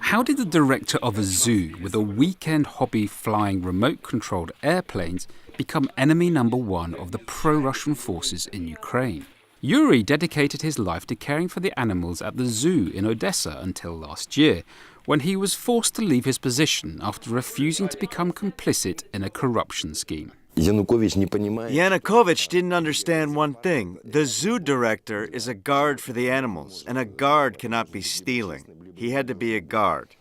How did the director of a zoo with a weekend hobby flying remote-controlled airplanes become enemy number one of the pro-Russian forces in Ukraine? Yuri dedicated his life to caring for the animals at the zoo in Odessa until last year, when he was forced to leave his position after refusing to become complicit in a corruption scheme. Yanukovych didn't understand one thing. The zoo director is a guard for the animals, and a guard cannot be stealing. He had to be a guard.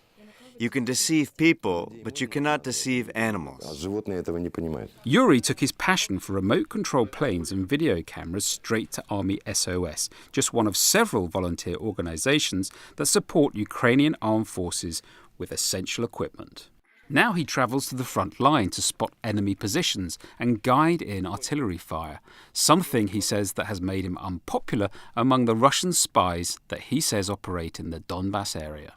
You can deceive people, but you cannot deceive animals. Yuri took his passion for remote-controlled planes and video cameras straight to Army SOS, just one of several volunteer organizations that support Ukrainian armed forces with essential equipment. Now he travels to the front line to spot enemy positions and guide in artillery fire, something he says that has made him unpopular among the Russian spies that he says operate in the Donbass area.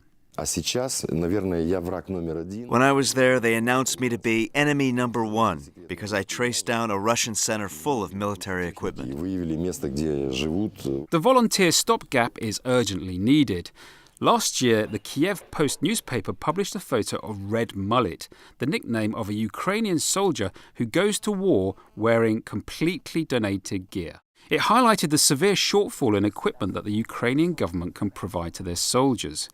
When I was there, they announced me to be enemy number one because I traced down a Russian center full of military equipment. The volunteer stopgap is urgently needed. Last year, the Kiev Post newspaper published a photo of Red Mullet, the nickname of a Ukrainian soldier who goes to war wearing completely donated gear. It highlighted the severe shortfall in equipment that the Ukrainian government can provide to their soldiers.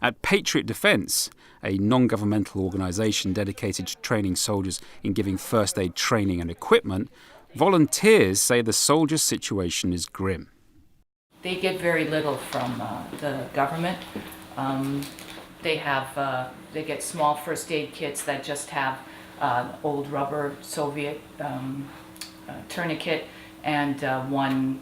At Patriot Defense, a non-governmental organisation dedicated to training soldiers in giving first aid training and equipment, volunteers say the soldiers' situation is grim. They get very little from the government. They get small first aid kits that just have old rubber Soviet tourniquet and one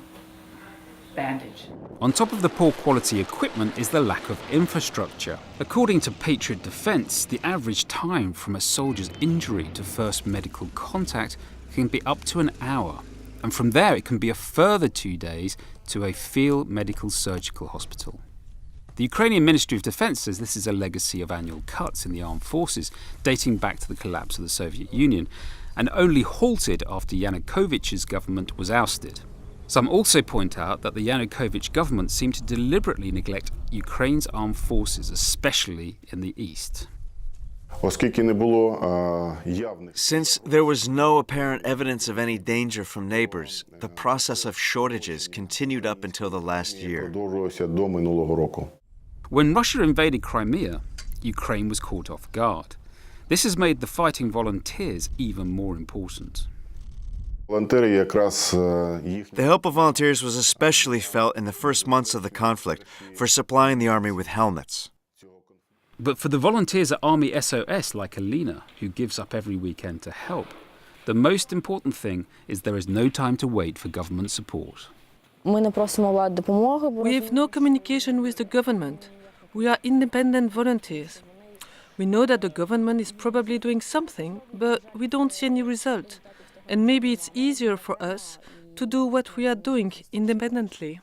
bandage. On top of the poor quality equipment is the lack of infrastructure. According to Patriot Defense, the average time from a soldier's injury to first medical contact can be up to an hour. And from there it can be a further 2 days to a field medical surgical hospital. The Ukrainian Ministry of Defense says this is a legacy of annual cuts in the armed forces dating back to the collapse of the Soviet Union and only halted after Yanukovych's government was ousted. Some also point out that the Yanukovych government seemed to deliberately neglect Ukraine's armed forces, especially in the east. Since there was no apparent evidence of any danger from neighbors, the process of shortages continued up until the last year. When Russia invaded Crimea, Ukraine was caught off guard. This has made the fighting volunteers even more important. The help of volunteers was especially felt in the first months of the conflict for supplying the army with helmets. But for the volunteers at Army SOS like Alina, who gives up every weekend to help, the most important thing is there is no time to wait for government support. We have no communication with the government. We are independent volunteers. We know that the government is probably doing something, but we don't see any result. And maybe it's easier for us to do what we are doing independently.